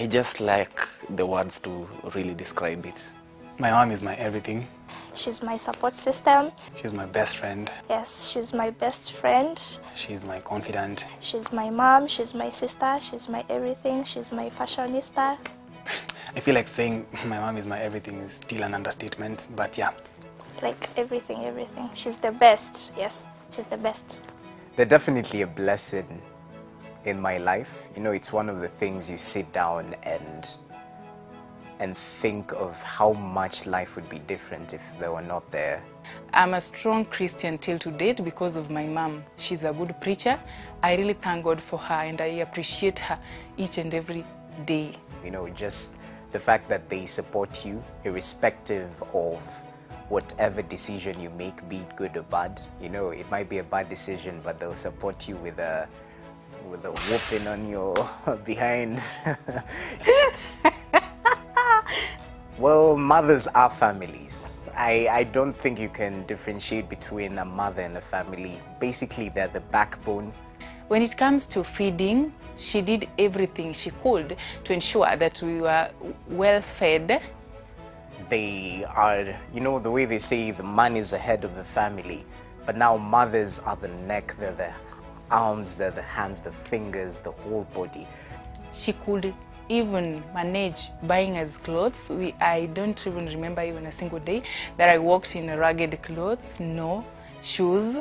just lack the words to really describe it. My mom is my everything. She's my support system. She's my best friend. Yes, she's my best friend. She's my confidant. She's my mom, she's my sister, she's my everything, she's my fashionista. I feel like saying my mom is my everything is still an understatement, but yeah. Like everything, everything. She's the best, yes, she's the best. They're definitely a blessing in my life. You know, it's one of the things you sit down and think of how much life would be different if they were not there. I'm a strong Christian till to date because of my mom. She's a good preacher. I really thank God for her and I appreciate her each and every day. You know, just the fact that they support you irrespective of whatever decision you make, be it good or bad. You know, it might be a bad decision, but they'll support you with a whooping on your behind. Well, mothers are families. I don't think you can differentiate between a mother and a family. Basically, they're the backbone. When it comes to feeding, she did everything she could to ensure that we were well fed. They are, you know, the way they say the man is the head of the family, but now mothers are the neck, they're the arms, they're the hands, the fingers, the whole body. She could even manage buying us clothes. I don't even remember even a single day that I walked in ragged clothes, no shoes.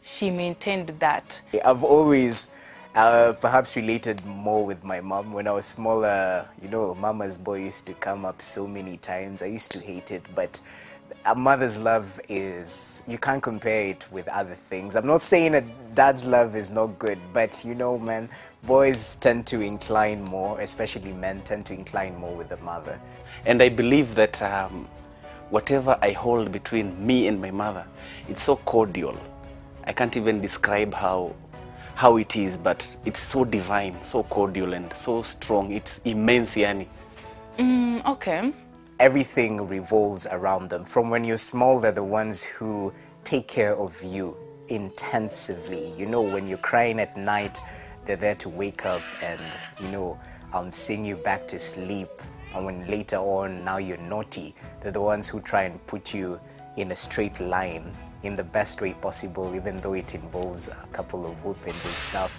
She maintained that. I've always perhaps related more with my mom. When I was smaller, you know, mama's boy used to come up so many times. I used to hate it, but a mother's love is, you can't compare it with other things. I'm not saying that dad's love is not good, but you know, man, boys tend to incline more, especially men tend to incline more with the mother. And I believe that whatever I hold between me and my mother, it's so cordial. I can't even describe how it is, but it's so divine, so cordial and so strong. It's immense, yani. Okay. Everything revolves around them. From when you're small, they're the ones who take care of you intensively. You know, when you're crying at night, they're there to wake up and, you know, sing you back to sleep. And when later on, now you're naughty, they're the ones who try and put you in a straight line in the best way possible, even though it involves a couple of whoopings and stuff.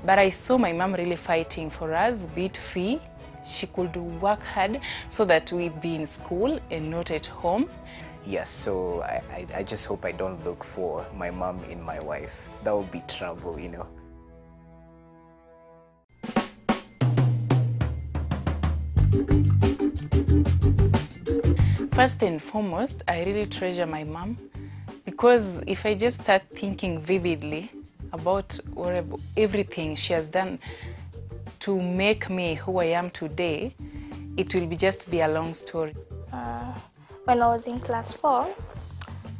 But I saw my mom really fighting for us, be it fee. She could work hard so that we'd be in school and not at home. Yes, so I just hope I don't look for my mom in my wife. That would be trouble, you know. First and foremost, I really treasure my mom because if I just start thinking vividly about everything she has done to make me who I am today, it will just be a long story. When I was in class 4,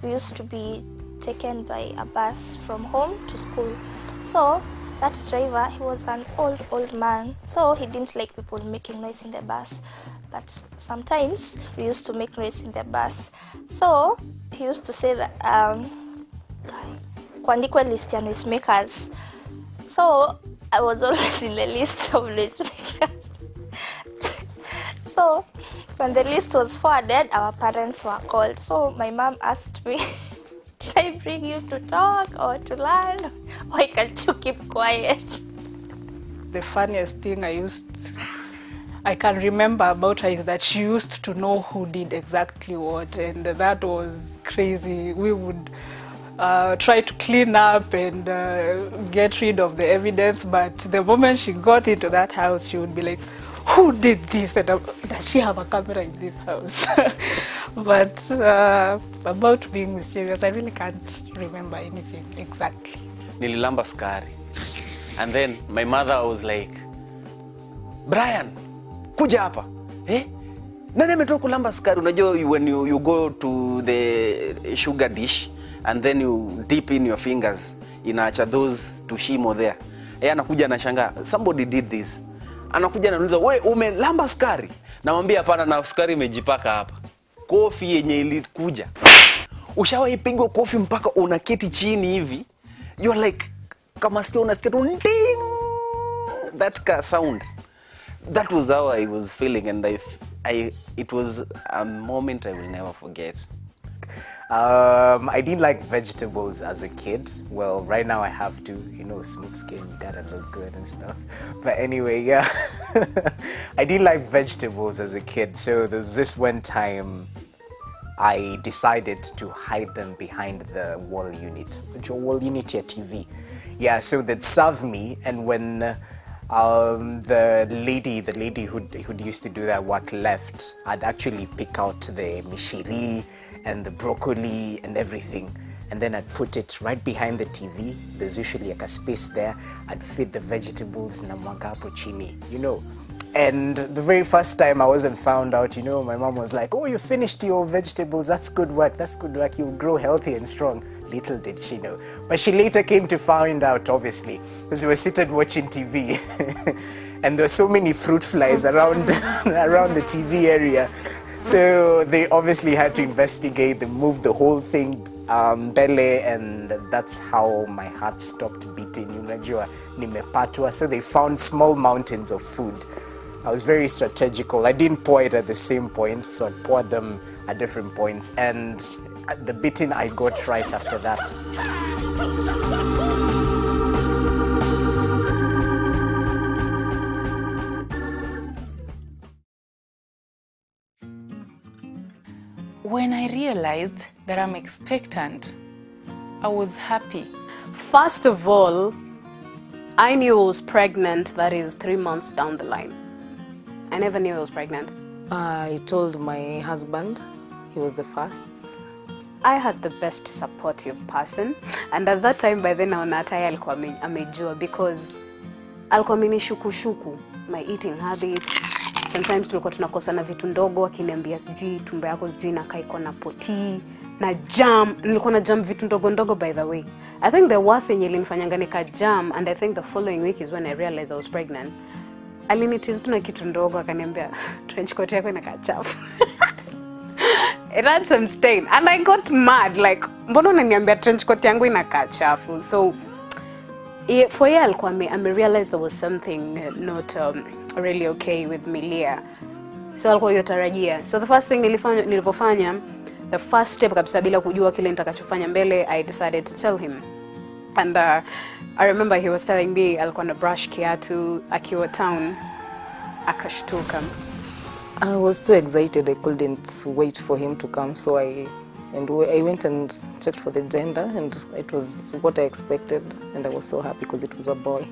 we used to be taken by a bus from home to school. So that driver, he was an old man, so he didn't like people making noise in the bus. But sometimes we used to make noise in the bus. So he used to say that kuandikwe list ya noisemakers. So I was always in the list of noisemakers. So when the list was forwarded, our parents were called. So my mom asked me, did I bring you to talk or to learn? Why can't you keep quiet? The funniest thing I can remember about her is that she used to know who did exactly what, and that was crazy. We would try to clean up and get rid of the evidence, but the moment she got into that house, she would be like, who did this? And does she have a camera in this house? But about being mysterious, I really can't remember anything exactly. Nililamba sukari. And then my mother was like, Brian, kuja hapa. Nani ametoka kulamba sukari? Unajua when you go to the sugar dish and then you dip in your fingers, inaacha those tushimo there. Anakuja anashangaa, somebody did this. Anakuja anauliza, we umelamba sukari? Namwambia hapana, na sukari imejipaka hapa. Kofi yenye ilikuja. Ushawahi pigwa kofi mpaka unaketi chini hivi? You're like, kama sio unasikia tu ding, that sound. that was how I was feeling, and it was a moment I will never forget. I didn't like vegetables as a kid. Well, right now I have to, you know, smooth skin, you gotta look good and stuff. But anyway, yeah, I didn't like vegetables as a kid. So there was this one time I decided to hide them behind the wall unit, which wall unit here, TV. Yeah, so they'd serve me, and when the lady who used to do that work left, I'd actually pick out the mishiri and the broccoli and everything, and then I'd put it right behind the TV. There's usually like a space there. I'd feed the vegetables na mwaga hapo chini, you know. And the very first time I wasn't found out, you know, my mom was like, "Oh, you finished your vegetables, that's good work, you'll grow healthy and strong." Little did she know. But she later came to find out, obviously, because we were seated watching TV. And there were so many fruit flies around, around the TV area. So they obviously had to investigate. They moved the whole thing, belly, and that's how my heart stopped beating. Unajua nimepatwa. So they found small mountains of food. I was very strategical. I didn't pour it at the same point, so I poured them at different points. And the beating I got right after that. When I realized that I'm expectant, I was happy. First of all, I knew I was pregnant, that is 3 months down the line. I never knew I was pregnant. I told my husband, he was the first. I had the best supportive person, and at that time by then naona hata yeye alikuwa amejua, because alikuwa amenishuku my eating habits. Sometimes tulikuwa tunakosana vitu ndogo, akiniambia sijui tumbo yako sijui inakaa iko na poti na jam. Nilikuwa na jam vitu ndogo by the way. I think the worst yenye ilinifanyanga nika jam, and I think the following week is when I realized I was pregnant. Alinitiza tu na kitu ndogo akaniambia trench coat yako inakaa chafu. It had some stain, and I got mad, like, mbona unaniambia trench coat yangu inakaa chafu? So for year alikuwa I realized there was something not really okay with Milia. So alikuwa yotarajia. So the first thing nilipofanya, the first step kabisa bila kujua kile nitakachofanya mbele, I decided to tell him. And I remember he was telling me alikuwa na brush kiatu akiwa town, akashtuka. I was too excited, I couldn't wait for him to come, so I went and checked for the gender, and it was what I expected, and I was so happy because it was a boy.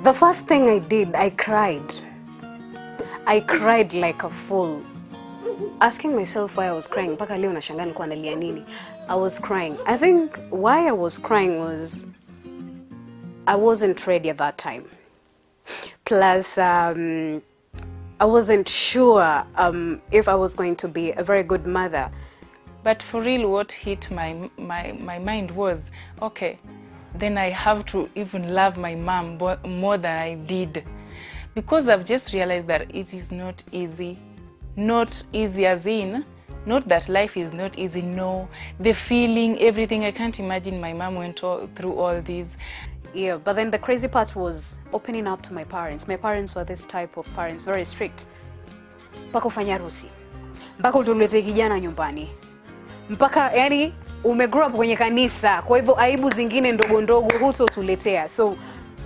The first thing I did, I cried. I cried like a fool, asking myself why I was crying. Mpaka leo nashangaa nilikuwa nalia nini. I was crying. I think why I was crying was I wasn't ready at that time. Plus, I wasn't sure if I was going to be a very good mother. But for real, what hit my mind was, okay, then I have to even love my mom more than I did. Because I've just realized that it is not easy. Not easy as in, not that life is not easy, no. The feeling, everything, I can't imagine my mom went through all these. Yeah, but then the crazy part was opening up to my parents. My parents were this type of parents, very strict. Mpaka ufanya harusi, mpaka utulete kijana nyumbani, mpaka yani umegrow up kwenye kanisa, kwa hivyo aibu zingine ndogo hutotuletea. So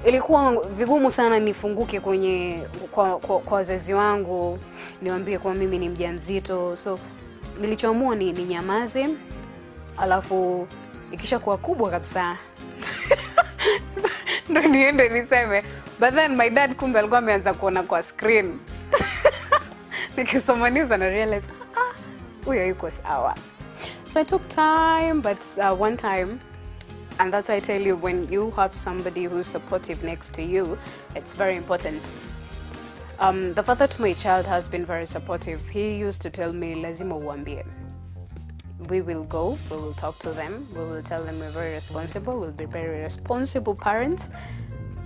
ilikuwa vigumu sana nifunguke kwenye kwa wazazi wangu, niwaambie kwa mimi ni mjamzito. So nilichoamua ni nyamaze, alafu ikisha kuwa kubwa kabisa ndo niende niseme. But then my dad kumbe alikuwa ameanza kuona kwa screen. Nikisoma news and I realized, huyo yuko sawa. So I took time, but one time, and that's why I tell you, when you have somebody who's supportive next to you, it's very important. The father to my child has been very supportive. He used to tell me, lazima uambie. We will go, we will talk to them, we will tell them we're very responsible, we'll be very responsible parents.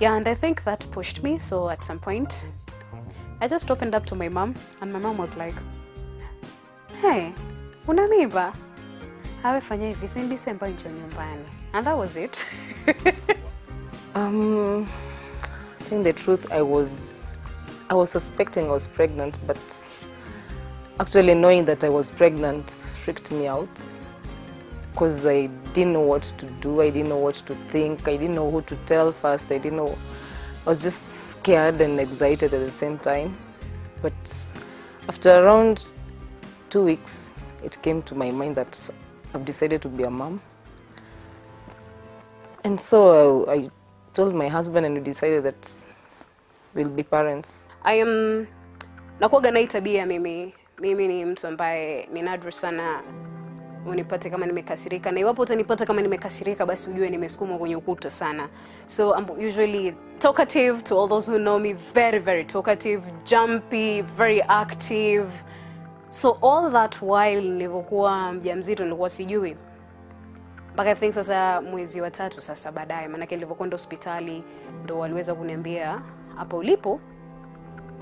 Yeah, and I think that pushed me. So at some point, I just opened up to my mom, and my mom was like, hey, una mimba? Hawe fanya hivi, si December njo nyumbani. And that was it. Saying the truth, I was I was suspecting I was pregnant, but actually knowing that I was pregnant freaked me out because I didn't know what to do. I didn't know what to think. I didn't know who to tell first. I was just scared and excited at the same time. But after around 2 weeks, it came to my mind that I've decided to be a mom. And so I told my husband and we decided that we'll be parents. Nakuwaga na hii tabia mimi ni mtu ambaye ni nadra sana unipate kama nimekasirika, na iwapo utanipata kama nimekasirika basi ujue nimesukumwa kwenye ukuta sana. So I'm usually talkative. To all those who know me, very very talkative, jumpy, very active. So all that while nilivyokuwa mjamzito nilikuwa sijui. Mpaka I think sasa mwezi wa 3 sasa baadaye, maana nilivyokwenda hospitali ndo waliweza kuniambia hapa ulipo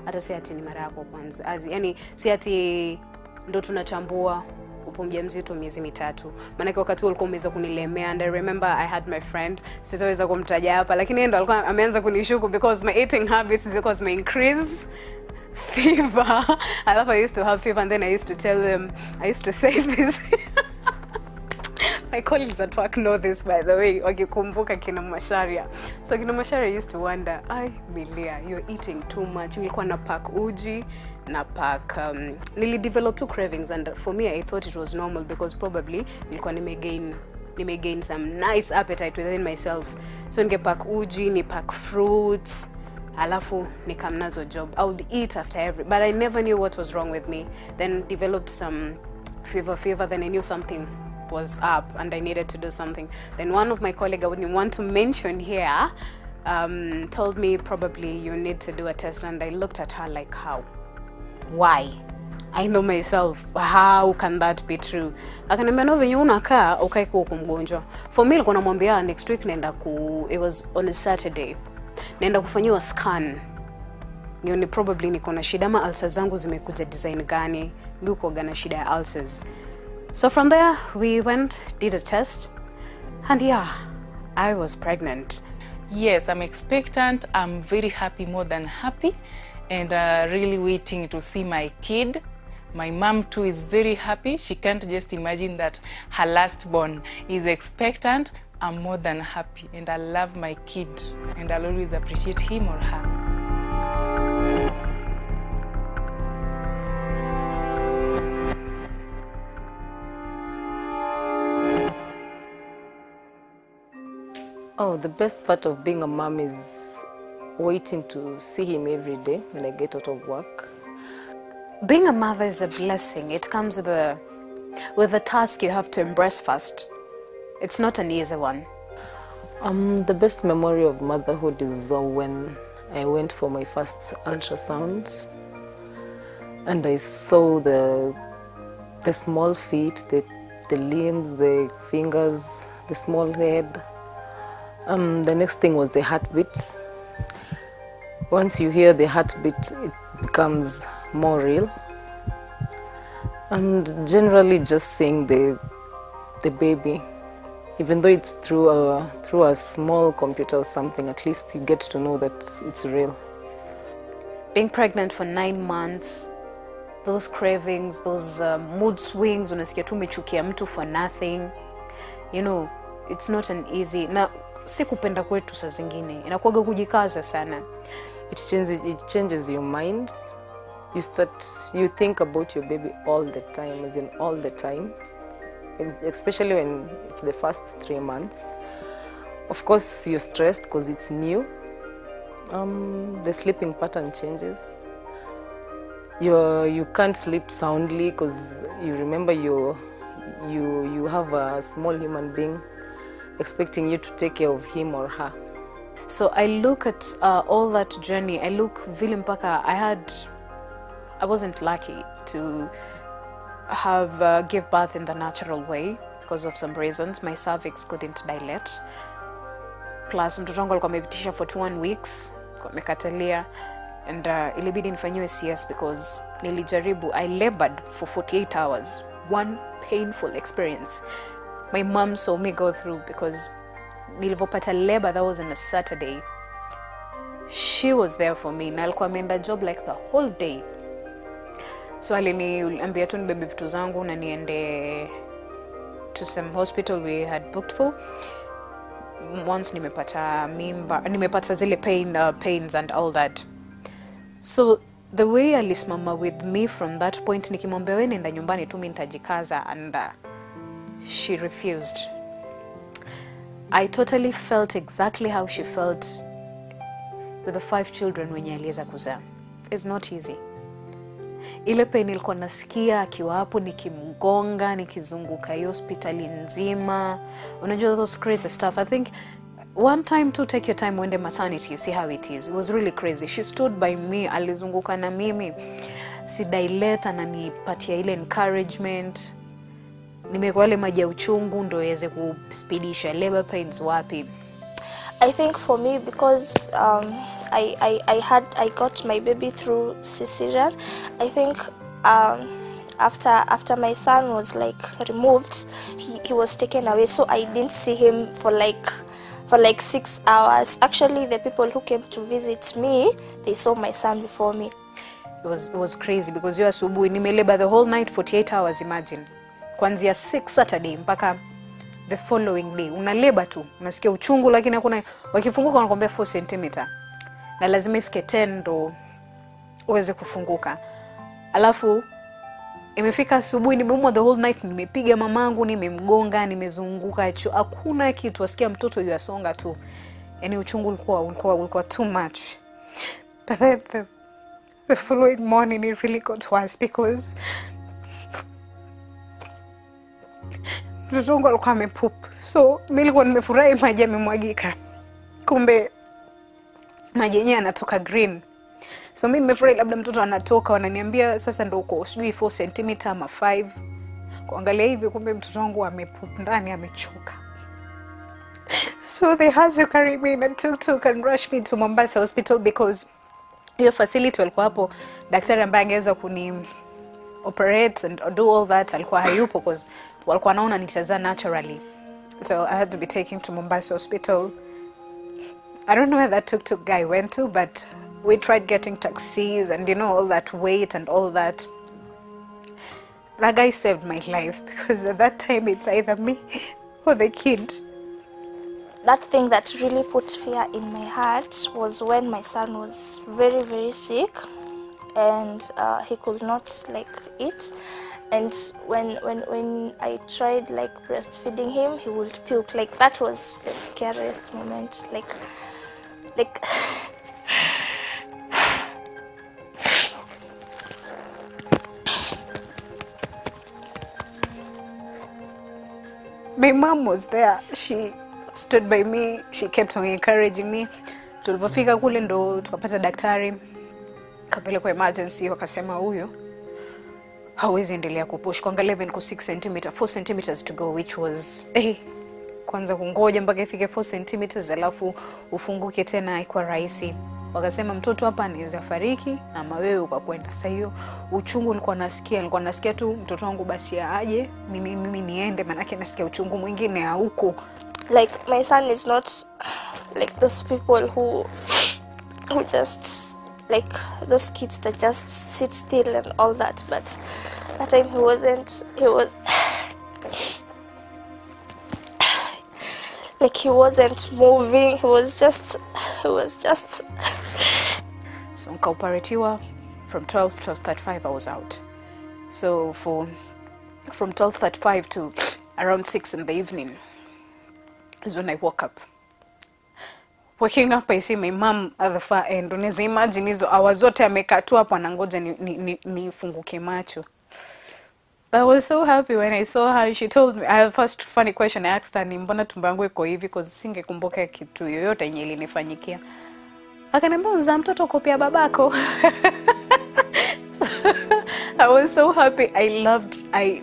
hata si ati ni mara yako kwanza. Yani si ati ndo tunachambua upo mjamzito miezi 3. Maana wakati huo alikuwa ameweza kunilemea, and I remember I had my friend, sitaweza kumtaja hapa, lakini yeye ndo alikuwa ameanza kunishuku because my eating habits because my increase fever. I used to have fever, and then I used to tell them, I used to say this. My colleagues at work know this, by the way. Wakikumbuka kina Masharia. So kina Masharia used to wonder, Milia, you're eating too much. Nilikuwa na pack uji, na pack nili develop two cravings, and for me I thought it was normal because probably nilikuwa nimegain some nice appetite within myself. So ningepack uji, ni pack fruits, alafu nikamnazo job. I would eat after every, but I never knew what was wrong with me. Then developed some fever, then I knew something was up and I needed to do something. Then one of my colleagues, I wouldn't want to mention here, told me probably you need to do a test, and I looked at her like, how? Why? I know myself, how can that be true? Akaniambia no, venye unakaa ukaiko huko mgonjwa. For me nilikuwa namwambia next week naenda it was on a Saturday. Naenda kufanyiwa scan. Nione probably niko na shida ama ulcers zangu zimekuja design gani. Mimi uko na shida ya ulcers. So from there, we went, did a test, and yeah, I was pregnant. Yes, I'm expectant. I'm very happy, more than happy, and really waiting to see my kid. My mom too is very happy. She can't just imagine that her last born is expectant. I'm more than happy, and I love my kid, and I'll always appreciate him or her. Oh, the best part of being a mom is waiting to see him every day when I get out of work. Being a mother is a blessing. It comes with a task you have to embrace first. It's not an easy one. The best memory of motherhood is when I went for my first ultrasound and I saw the small feet, the limbs, the fingers, the small head. The next thing was the heartbeat. Once you hear the heartbeat, it becomes more real. And generally just seeing the baby, even though it's through a small computer or something, at least you get to know that it's real. Being pregnant for 9 months, those cravings, those mood swings, unasikia tu umechukia mtu for nothing. You know, it's not an easy. Na si kupenda kwetu saa zingine, inakuwaga kujikaza sana. It changes your mind. You think about your baby all the time, as in all the time. Especially when it's the first 3 months. Of course, you're stressed because it's new. The sleeping pattern changes. You can't sleep soundly because you remember you have a small human being expecting you to take care of him or her. So I look at all that journey. I look vile mpaka I wasn't lucky to have give birth in the natural way because of some reasons. My cervix couldn't dilate. Plus mtoto wangu alikuwa amepitisha for 21 weeks, amekatalia, and ilibidi nifanyiwe CS because nilijaribu. I labored for 48 hours. One painful experience. My mom saw me go through because nilivopata labor, that was on a Saturday. she was there for me na alikuwa ameenda job like the whole day. So aliniambia tu nibebe vitu zangu na niende to some hospital we had booked for. Once nimepata mimba, nimepata zile pains and all that. So the way alisimama with me from that point, nikimwambia wewe nenda nyumbani tu mimi nitajikaza, and she refused. I totally felt exactly how she felt with the 5 children wenye aliweza kuzaa. It's not easy. Ile pain nilikuwa nasikia akiwa hapo nikimgonga, nikizunguka hospitali nzima. Unajua those crazy stuff. I think one time to take your time when the maternity, you see how it is. It was really crazy. She stood by me, alizunguka na mimi. Si dilate na nipatia ile encouragement. Nimekuwa ile maji ya uchungu ndo iweze kuspidisha labor pains wapi. I think for me, because I got my baby through cesarean, I think after my son was like removed, he was taken away, so I didn't see him for like 6 hours. Actually, the people who came to visit me, they saw my son before me. It was crazy because you asubuhi nimeleba the whole night, 48 hours, imagine. Kuanzia 6 Saturday mpaka the following day unaleba tu, unasikia uchungu, lakini hakuna, wakifunguka wanakuambia 4 cm na lazima ifike 10 ndo uweze kufunguka. Alafu imefika asubuhi, nimeumwa the whole night, nimepiga mamangu, nimemgonga, nimezunguka, hakuna kitu, wasikia mtoto yasonga tu. Yani uchungu ulikuwa too much. But then the following morning it really got worse because mtoto wangu alikuwa amepoop. So mimi nilikuwa nimefurahi maji yamemwagika. Kumbe maji yenyewe yanatoka green. So mimi nimefurahi labda mtoto anatoka, wananiambia sasa ndio uko sijui 4 cm ama 5. Kuangalia hivi kumbe mtoto wangu amepoop ndani, amechoka. So they had to carry me in a tuk-tuk and rush me to Mombasa hospital because hiyo facility walikuwa hapo, daktari ambaye angeweza kuni operate and do all that alikuwa hayupo because walikuwa naona nitazaa naturally. So I had to be taken to Mombasa hospital. I don't know where that tuk-tuk guy went to, but we tried getting taxis and all that wait and all that. That guy saved my life because at that time it's either me or the kid. That thing that really put fear in my heart was when my son was very, very sick and he could not eat, and when I tried breastfeeding him, he would puke. That was the scariest moment. My mom was there. She stood by me. She kept on encouraging me. Tulipofika kule ndo tukapata daktari. Kapelekwa emergency, wakasema huyu hawezi endelea kupush. Kuangalia even ku 6 cm, 4 cm to go, which was kwanza kungoja mpaka ifike 4 cm alafu ufunguke tena haikuwa rahisi. Wakasema mtoto hapa anaweza fariki ama wewe ukakwenda. Sasa hiyo uchungu nilikuwa nasikia tu mtoto wangu basi aje mimi niende, maana yake nasikia uchungu mwingine huko. My son is not like those people who just those kids that just sit still and all that, but that time he was he wasn't moving, he was just so nikaoperatiwa from 12:35 I was out. So from 12:35 to around 6 in the evening is when I woke up. Waking up, I see my mom at the far end. Unaweza imagine hizo hours zote amekaa tu hapo anangoja nifunguke macho. I was so happy when I saw her. She told me, I first funny question I asked her, ni mbona tumbo yangu iko hivi, because singekumbuka kitu yoyote yenye ilinifanyikia. Akaniambia uzaa mtoto kopia babako. I was so happy. I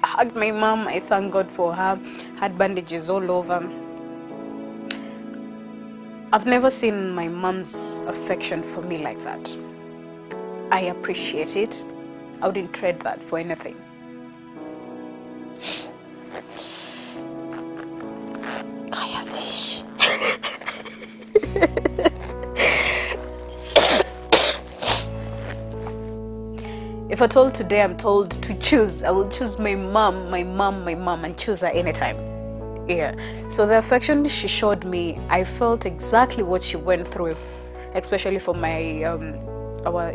hugged my mom. I thank God for her. Had bandages all over. I've never seen my mom's affection for me like that. I appreciate it. I wouldn't trade that for anything. If at all today I'm told to choose, I will choose my mom, and choose her anytime. Yeah. So the affection she showed me, I felt exactly what she went through, especially for my our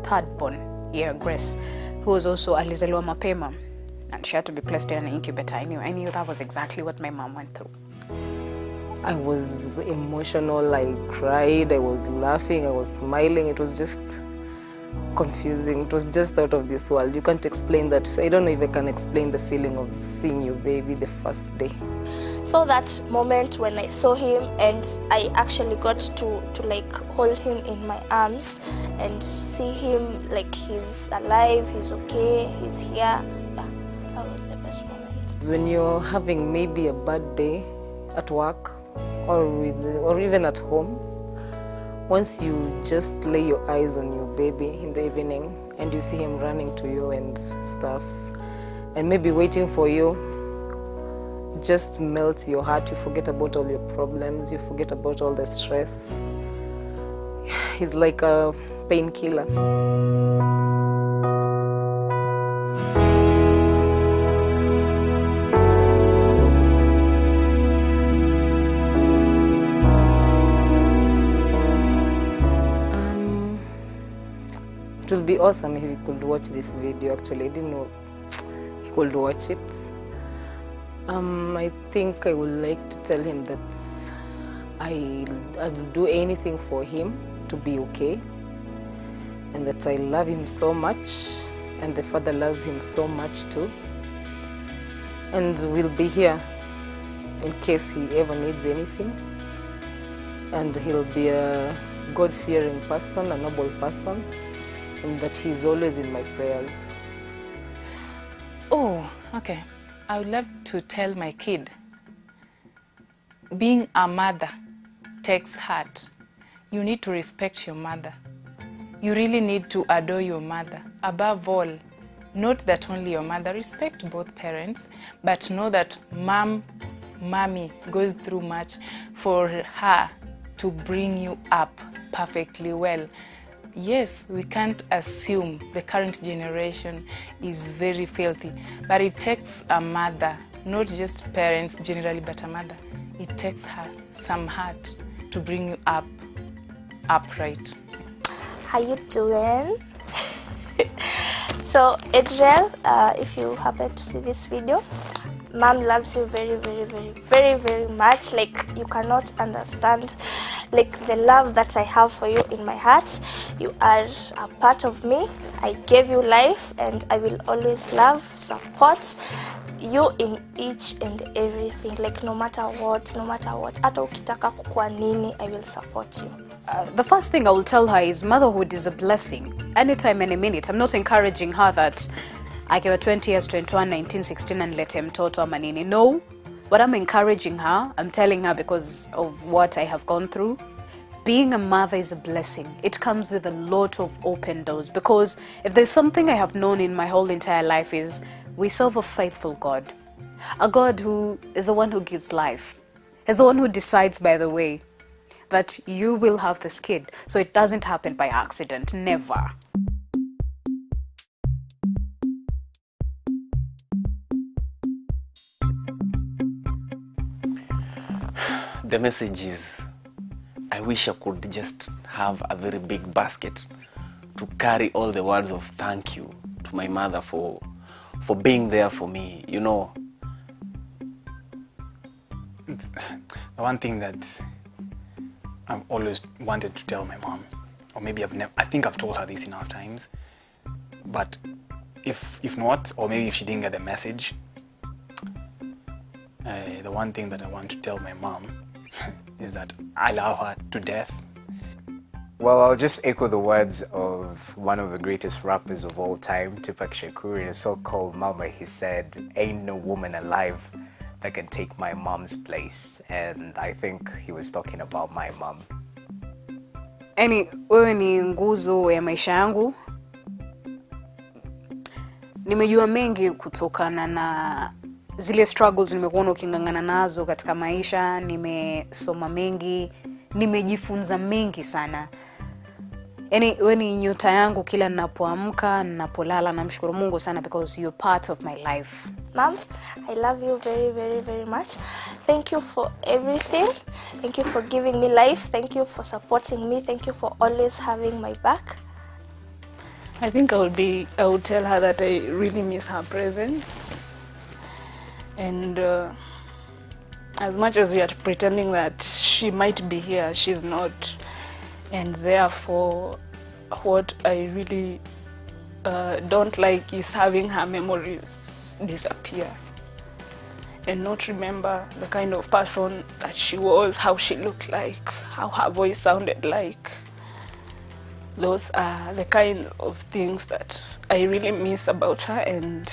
third born, Grace, who was also alizaliwa mapema, and she had to be placed in an incubator. I knew that was exactly what my mom went through. I was emotional, I cried, I was laughing, I was smiling. It was just confusing. It was just out of this world. You can't explain that. I don't know if I can explain the feeling of seeing your baby the first day. So that moment when I saw him and I actually got to like hold him in my arms and see him like he's alive, he's okay, he's here. Yeah, that was the best moment. When you're having maybe a bad day at work or even at home, once you just lay your eyes on your baby in the evening and you see him running to you and stuff and maybe waiting for you, it just melts your heart. You forget about all your problems, you forget about all the stress. He's like a painkiller. It would be awesome if he could watch this video. Actually, I didn't know he could watch it. I think I would like to tell him that I'll do anything for him to be okay, and that I love him so much, and the Father loves him so much too. And we'll be here in case he ever needs anything. And he'll be a God-fearing person, a noble person, and that he's always in my prayers. Oh, okay. I would love to tell my kid, being a mother takes heart. You need to respect your mother. You really need to adore your mother. Above all, not that only your mother, respect both parents, but know that mommy goes through much for her to bring you up perfectly well. Yes, we can't assume the current generation is very filthy, but it takes a mother, not just parents generally, but a mother. It takes her some heart to bring you up, upright. How you doing? So, Adriel, if you happen to see this video, Mom loves you very, very, very, very, very much. Like, you cannot understand like the love that I have for you in my heart. You are a part of me. I gave you life, and I will always love, support you in each and everything. Like, no matter what, hata ukitaka kukua nini, I will support you. The first thing I will tell her is motherhood is a blessing. Anytime, any minute. I'm not encouraging her that I gave her 20 years, 21, 19, 16 and let him toto manini. No, but I'm encouraging her. I'm telling her because of what I have gone through. Being a mother is a blessing. It comes with a lot of open doors, because if there's something I have known in my whole entire life is we serve a faithful God. A God who is the one who gives life. He's the one who decides, by the way, that you will have this kid. So it doesn't happen by accident. Never. The message is, I wish I could just have a very big basket to carry all the words of thank you to my mother for being there for me, you know. The one thing that I've always wanted to tell my mom, or maybe I think I've told her this enough times, but if not, or maybe if she didn't get the message, the one thing that I want to tell my mom is that I love her to death. Well, I'll just echo the words of one of the greatest rappers of all time, Tupac Shakur, in a song called Mama. He said, "Ain't no woman alive that can take my mom's place." And I think he was talking about my mom. Wewe ni nguzo ya maisha yangu. Nimejua mengi kutokana na zile struggles nimekuona ukingangana nazo katika maisha. Nimesoma mengi, nimejifunza mengi sana. yani wewe ni nyota yangu kila ninapoamka, ninapolala. Namshukuru Mungu sana because you're part of my life. Mom, I love you very, very, very much. Thank you for everything. Thank you for giving me life. Thank you for supporting me. Thank you for always having my back. I think I would tell her that I really miss her presence. And as much as we are pretending that she might be here, she's not. And therefore, what I really don't like is having her memories disappear and not remember the kind of person that she was, how she looked like, how her voice sounded like. Those are the kind of things that I really miss about her, and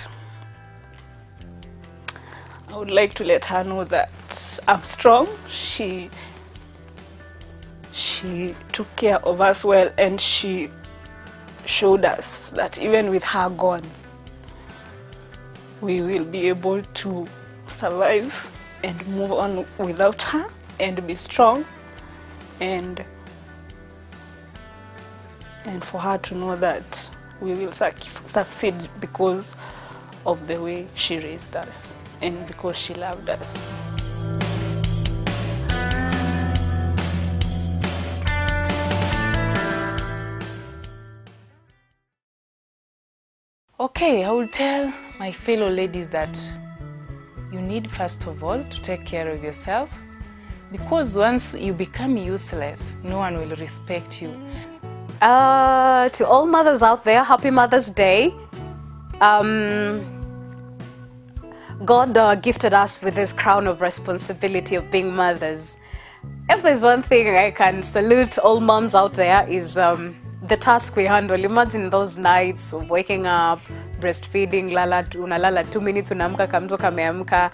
I would like to let her know that I'm strong. She took care of us well, and she showed us that even with her gone, we will be able to survive and move on without her and be strong, and for her to know that we will succeed because of the way she raised us and because she loved us. Okay, I will tell my fellow ladies that you need, first of all, to take care of yourself, because once you become useless, no one will respect you. To all mothers out there, happy Mother's Day. God gifted us with this crown of responsibility of being mothers. If there's one thing I can salute all moms out there is the task we handle. Imagine those nights of waking up, breastfeeding, unalala 2 minutes, unaamka kamtoka kameamka.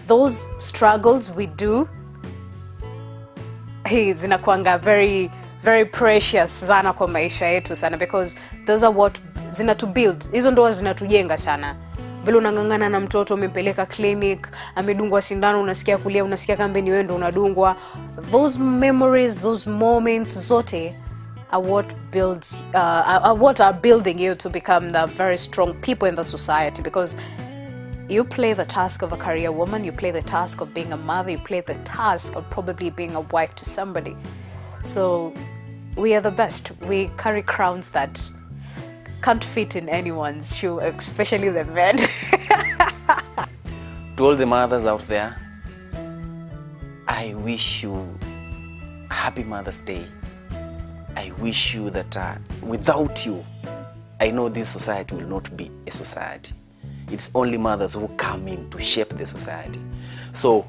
Those struggles we do, zinakuanga very, very precious sana kwa maisha yetu sana, because those are what zinatubuild. Hizo ndo zinatujenga sana. Vile unangangana na mtoto, umempeleka clinic, amedungwa sindano, unasikia kulia, unasikia kambe ni wewe ndo unadungwa. Those memories, those moments zote are what builds what are building you to become the very strong people in the society, because you play the task of a career woman, you play the task of being a mother, you play the task of probably being a wife to somebody. So we are the best. We carry crowns that can't fit in anyone's shoe, especially the men. To all the mothers out there, I wish you a happy Mother's Day. I wish you that without you, I know this society will not be a society. It's only mothers who come in to shape the society. So,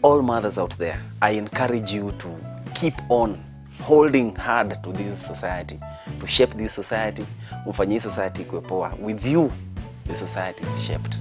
all mothers out there, I encourage you to keep on holding hard to this society, to shape this society, ufanye society ikuwe poa. With you, the society is shaped.